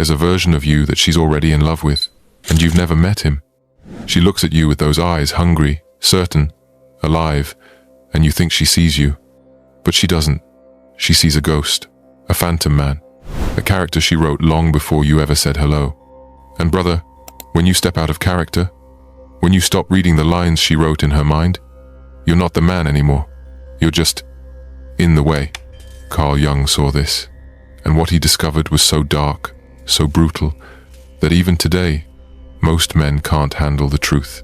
There's a version of you that she's already in love with, and you've never met him. She looks at you with those eyes, hungry, certain, alive, and you think she sees you. But she doesn't. She sees a ghost, a phantom man, a character she wrote long before you ever said hello. And brother, when you step out of character, when you stop reading the lines she wrote in her mind, you're not the man anymore. You're just in the way. Carl Jung saw this, and what he discovered was so dark, so brutal, that even today, most men can't handle the truth.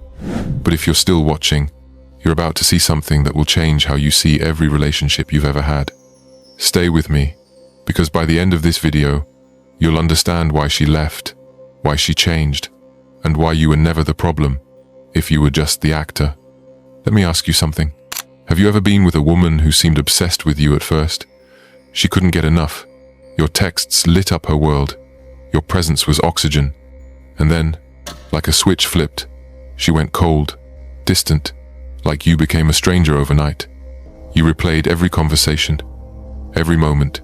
But if you're still watching, you're about to see something that will change how you see every relationship you've ever had. Stay with me, because by the end of this video, you'll understand why she left, why she changed, and why you were never the problem, if you were just the actor. Let me ask you something. Have you ever been with a woman who seemed obsessed with you at first? She couldn't get enough. Your texts lit up her world. Your presence was oxygen. And then, like a switch flipped, she went cold, distant, like you became a stranger overnight. You replayed every conversation, every moment.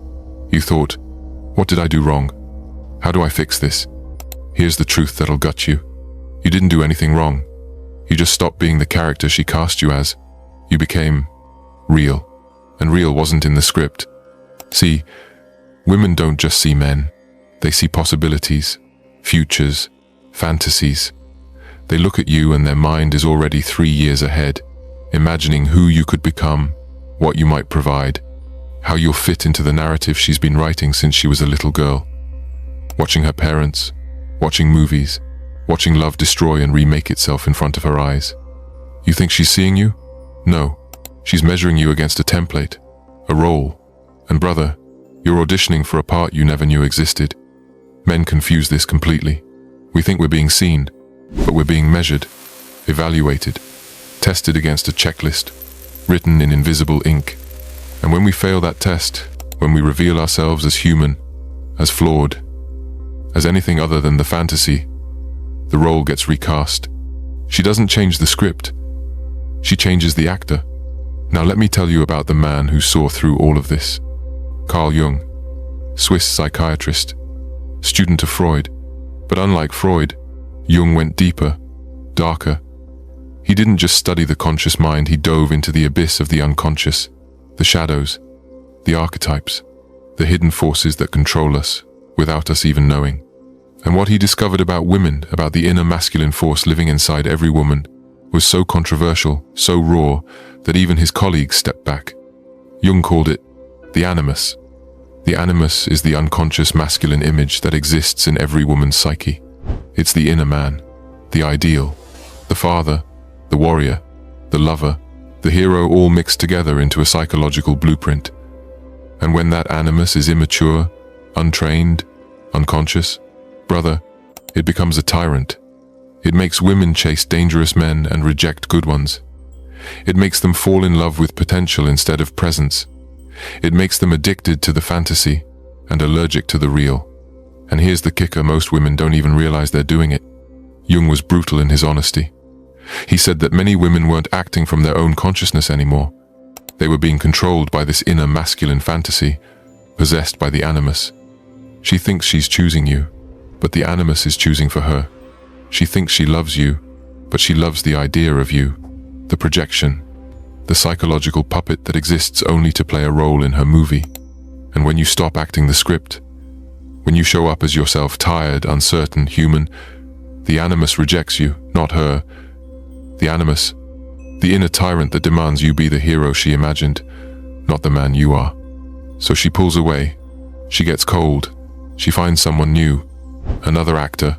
You thought, what did I do wrong? How do I fix this? Here's the truth that'll gut you. You didn't do anything wrong. You just stopped being the character she cast you as. You became real. And real wasn't in the script. See, women don't just see men. They see possibilities, futures, fantasies. They look at you and their mind is already 3 years ahead, imagining who you could become, what you might provide, how you'll fit into the narrative she's been writing since she was a little girl. Watching her parents, watching movies, watching love destroy and remake itself in front of her eyes. You think she's seeing you? No, she's measuring you against a template, a role. And brother, you're auditioning for a part you never knew existed. Men confuse this completely. We think we're being seen, but we're being measured, evaluated, tested against a checklist, written in invisible ink. And when we fail that test, when we reveal ourselves as human, as flawed, as anything other than the fantasy, the role gets recast. She doesn't change the script. She changes the actor. Now let me tell you about the man who saw through all of this. Carl Jung, Swiss psychiatrist, student of Freud. But unlike Freud, Jung went deeper, darker. He didn't just study the conscious mind, he dove into the abyss of the unconscious, the shadows, the archetypes, the hidden forces that control us, without us even knowing. And what he discovered about women, about the inner masculine force living inside every woman, was so controversial, so raw, that even his colleagues stepped back. Jung called it the Animus. The Animus is the unconscious masculine image that exists in every woman's psyche. It's the inner man, the ideal, the father, the warrior, the lover, the hero, all mixed together into a psychological blueprint. And when that Animus is immature, untrained, unconscious, brother, it becomes a tyrant. It makes women chase dangerous men and reject good ones. It makes them fall in love with potential instead of presence. It makes them addicted to the fantasy and allergic to the real. And here's the kicker, most women don't even realize they're doing it. Jung was brutal in his honesty. He said that many women weren't acting from their own consciousness anymore. They were being controlled by this inner masculine fantasy, possessed by the Animus. She thinks she's choosing you, but the Animus is choosing for her. She thinks she loves you, but she loves the idea of you, the projection, the psychological puppet that exists only to play a role in her movie. And when you stop acting the script, when you show up as yourself, tired, uncertain, human, the Animus rejects you, not her. The Animus, the inner tyrant that demands you be the hero she imagined, not the man you are. So she pulls away. She gets cold. She finds someone new, another actor,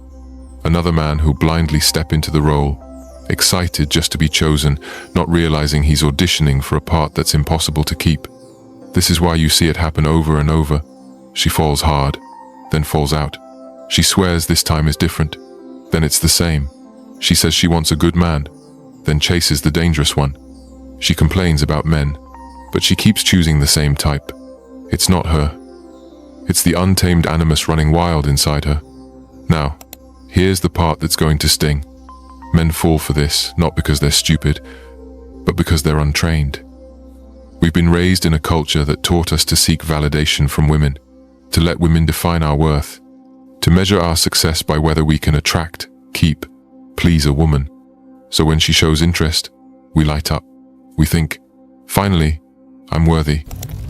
another man who'll blindly step into the role, excited just to be chosen, not realizing he's auditioning for a part that's impossible to keep. This is why you see it happen over and over. She falls hard, then falls out. She swears this time is different, then it's the same. She says she wants a good man, then chases the dangerous one. She complains about men, but she keeps choosing the same type. It's not her. It's the untamed Animus running wild inside her. Now, here's the part that's going to sting. Men fall for this, not because they're stupid, but because they're untrained. We've been raised in a culture that taught us to seek validation from women, to let women define our worth, to measure our success by whether we can attract, keep, please a woman. So when she shows interest, we light up. We think, finally, I'm worthy.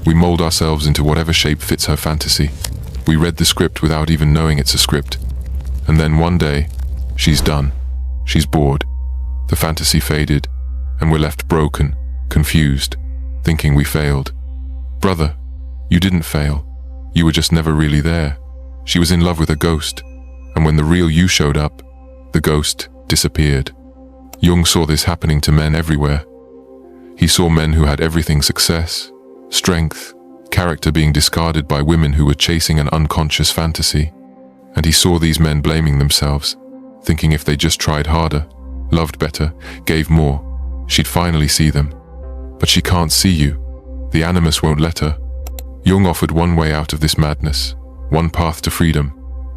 We mold ourselves into whatever shape fits her fantasy. We read the script without even knowing it's a script. And then one day, she's done. She's bored. The fantasy faded, and we're left broken, confused, thinking we failed. Brother, you didn't fail. You were just never really there. She was in love with a ghost, and when the real you showed up, the ghost disappeared. Jung saw this happening to men everywhere. He saw men who had everything: success, strength, character being discarded by women who were chasing an unconscious fantasy. And he saw these men blaming themselves, thinking if they just tried harder, loved better, gave more, she'd finally see them. But she can't see you. The Animus won't let her. Jung offered one way out of this madness, one path to freedom.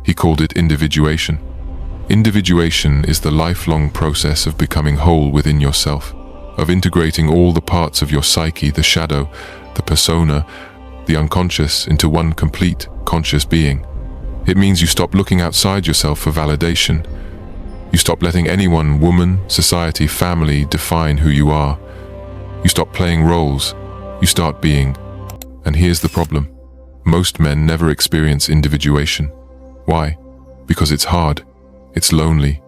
He called it individuation. Individuation is the lifelong process of becoming whole within yourself, of integrating all the parts of your psyche, the shadow, the persona, the unconscious, into one complete, conscious being. It means you stop looking outside yourself for validation. You stop letting anyone, woman, society, family define who you are. You stop playing roles. You start being. And here's the problem. Most men never experience individuation. Why? Because it's hard. It's lonely.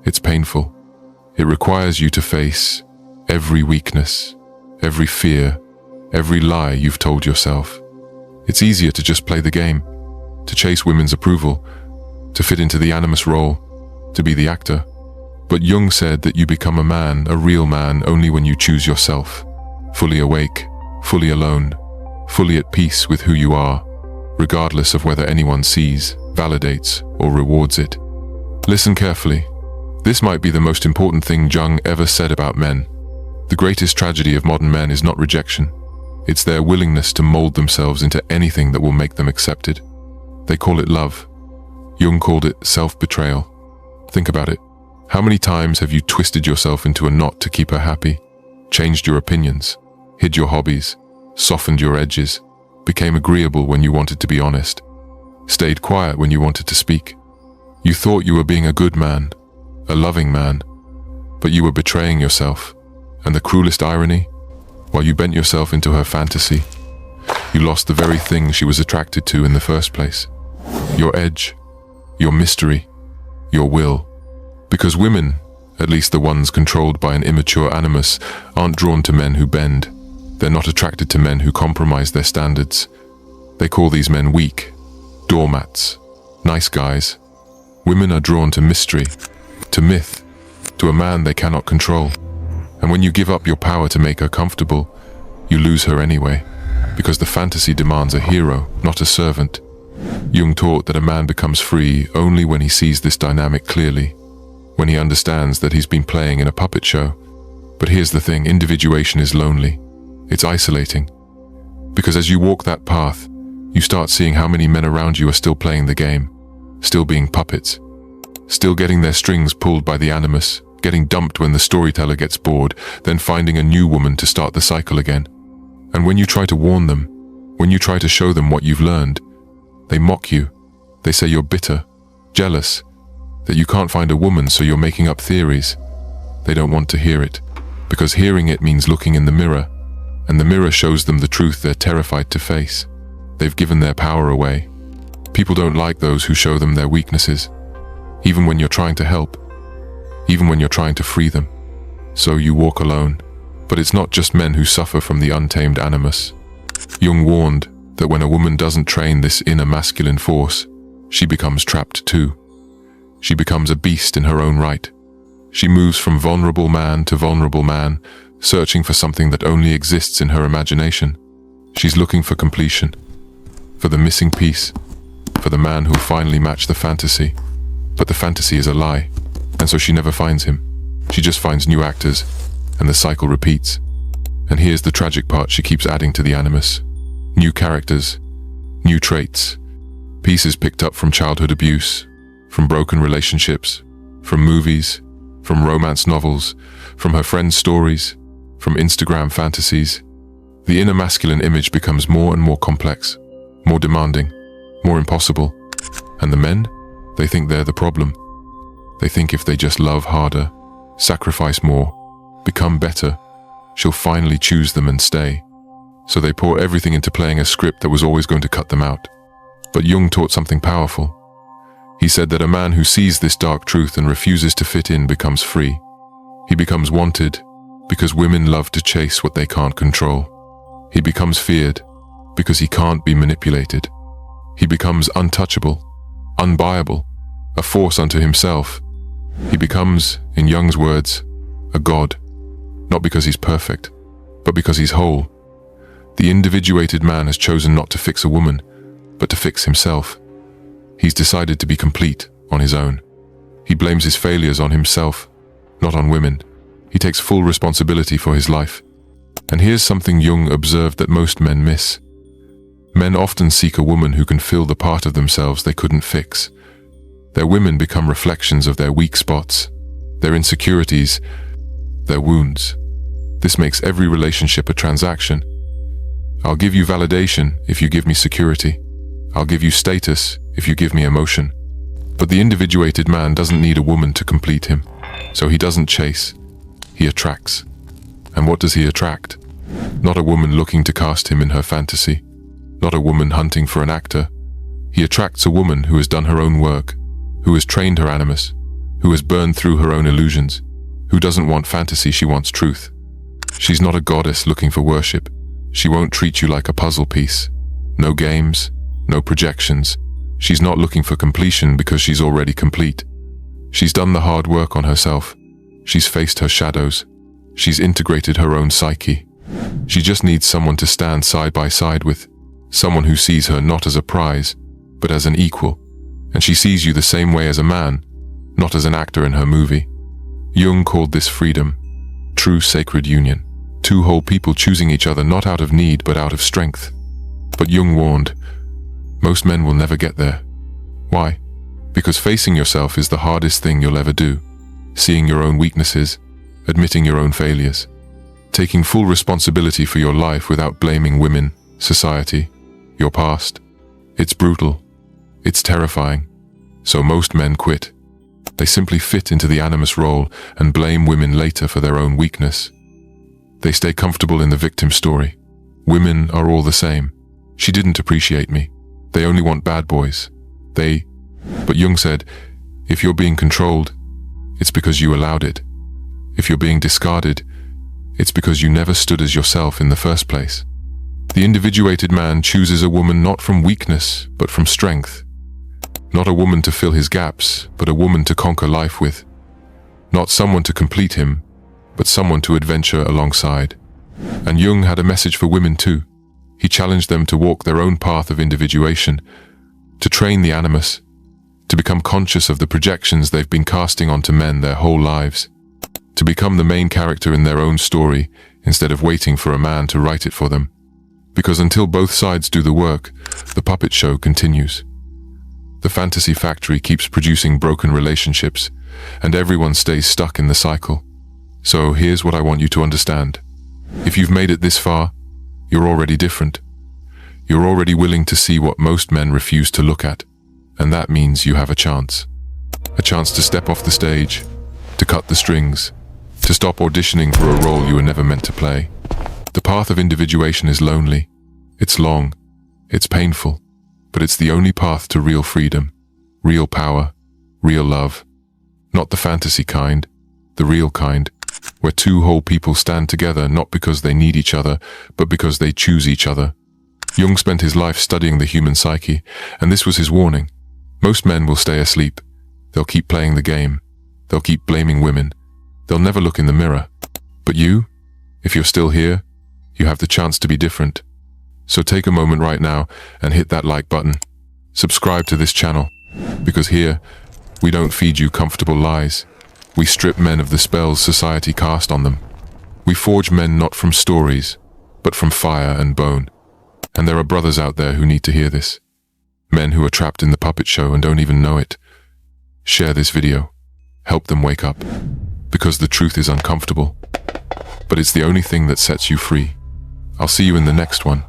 It's painful. It requires you to face every weakness, every fear, every lie you've told yourself. It's easier to just play the game, to chase women's approval, to fit into the Animus role, to be the actor. But Jung said that you become a man, a real man, only when you choose yourself, fully awake, fully alone, fully at peace with who you are, regardless of whether anyone sees, validates, or rewards it. Listen carefully. This might be the most important thing Jung ever said about men. The greatest tragedy of modern men is not rejection. It's their willingness to mold themselves into anything that will make them accepted. They call it love. Jung called it self-betrayal. Think about it. How many times have you twisted yourself into a knot to keep her happy, changed your opinions, hid your hobbies, softened your edges, became agreeable when you wanted to be honest, stayed quiet when you wanted to speak? You thought you were being a good man, a loving man, but you were betraying yourself. And the cruelest irony? While you bent yourself into her fantasy, you lost the very thing she was attracted to in the first place. Your edge, your mystery, your will. Because women, at least the ones controlled by an immature Animus, aren't drawn to men who bend. They're not attracted to men who compromise their standards. They call these men weak, doormats, nice guys. Women are drawn to mystery, to myth, to a man they cannot control. And when you give up your power to make her comfortable, you lose her anyway, because the fantasy demands a hero, not a servant. Jung taught that a man becomes free only when he sees this dynamic clearly, when he understands that he's been playing in a puppet show. But here's the thing, individuation is lonely. It's isolating. Because as you walk that path, you start seeing how many men around you are still playing the game, still being puppets, still getting their strings pulled by the Animus, getting dumped when the storyteller gets bored, then finding a new woman to start the cycle again. And when you try to warn them, when you try to show them what you've learned, they mock you. They say you're bitter, jealous, that you can't find a woman, so you're making up theories. They don't want to hear it, because hearing it means looking in the mirror, and the mirror shows them the truth they're terrified to face. They've given their power away. People don't like those who show them their weaknesses, even when you're trying to help, even when you're trying to free them. So you walk alone. But it's not just men who suffer from the untamed Animus. Jung warned that when a woman doesn't train this inner masculine force, she becomes trapped too. She becomes a beast in her own right. She moves from vulnerable man to vulnerable man, searching for something that only exists in her imagination. She's looking for completion, for the missing piece, for the man who'll finally match the fantasy. But the fantasy is a lie, and so she never finds him. She just finds new actors, and the cycle repeats. And here's the tragic part she keeps adding to the Animus. New characters, new traits, pieces picked up from childhood abuse, from broken relationships, from movies, from romance novels, from her friends' stories, from Instagram fantasies. The inner masculine image becomes more and more complex, more demanding, more impossible. And the men? They think they're the problem. They think if they just love harder, sacrifice more, become better, she'll finally choose them and stay. So they pour everything into playing a script that was always going to cut them out. But Jung taught something powerful. He said that a man who sees this dark truth and refuses to fit in becomes free. He becomes wanted because women love to chase what they can't control. He becomes feared because he can't be manipulated. He becomes untouchable, unbuyable, a force unto himself. He becomes, in Jung's words, a god, not because he's perfect, but because he's whole. The individuated man has chosen not to fix a woman, but to fix himself. He's decided to be complete on his own. He blames his failures on himself, not on women. He takes full responsibility for his life. And here's something Jung observed that most men miss. Men often seek a woman who can fill the part of themselves they couldn't fix. Their women become reflections of their weak spots, their insecurities, their wounds. This makes every relationship a transaction. I'll give you validation if you give me security. I'll give you status if you give me emotion. But the individuated man doesn't need a woman to complete him. So he doesn't chase, he attracts. And what does he attract? Not a woman looking to cast him in her fantasy. Not a woman hunting for an actor. He attracts a woman who has done her own work, who has trained her animus, who has burned through her own illusions, who doesn't want fantasy, she wants truth. She's not a goddess looking for worship. She won't treat you like a puzzle piece. No games, no projections. She's not looking for completion because she's already complete. She's done the hard work on herself. She's faced her shadows. She's integrated her own psyche. She just needs someone to stand side by side with, someone who sees her not as a prize, but as an equal. And she sees you the same way as a man, not as an actor in her movie. Jung called this freedom, true sacred union. Two whole people choosing each other not out of need but out of strength. But Jung warned, most men will never get there. Why? Because facing yourself is the hardest thing you'll ever do. Seeing your own weaknesses, admitting your own failures, taking full responsibility for your life without blaming women, society, your past. It's brutal. It's terrifying. So most men quit. They simply fit into the animus role and blame women later for their own weakness. They stay comfortable in the victim story. Women are all the same. She didn't appreciate me. They only want bad boys. But Jung said, if you're being controlled, it's because you allowed it. If you're being discarded, it's because you never stood as yourself in the first place. The individuated man chooses a woman not from weakness, but from strength. Not a woman to fill his gaps, but a woman to conquer life with. Not someone to complete him, but someone to adventure alongside. And Jung had a message for women too. He challenged them to walk their own path of individuation, to train the animus, to become conscious of the projections they've been casting onto men their whole lives, to become the main character in their own story instead of waiting for a man to write it for them. Because until both sides do the work, the puppet show continues. The fantasy factory keeps producing broken relationships, and everyone stays stuck in the cycle. So here's what I want you to understand. If you've made it this far, you're already different. You're already willing to see what most men refuse to look at, and that means you have a chance. A chance to step off the stage, to cut the strings, to stop auditioning for a role you were never meant to play. The path of individuation is lonely. It's long. It's painful. But it's the only path to real freedom, real power, real love. Not the fantasy kind, the real kind, where two whole people stand together not because they need each other, but because they choose each other. Jung spent his life studying the human psyche, and this was his warning. Most men will stay asleep. They'll keep playing the game. They'll keep blaming women. They'll never look in the mirror. But you, if you're still here, you have the chance to be different. So take a moment right now and hit that like button. Subscribe to this channel, because here, we don't feed you comfortable lies. We strip men of the spells society cast on them. We forge men not from stories, but from fire and bone. And there are brothers out there who need to hear this. Men who are trapped in the puppet show and don't even know it. Share this video. Help them wake up. Because the truth is uncomfortable. But it's the only thing that sets you free. I'll see you in the next one.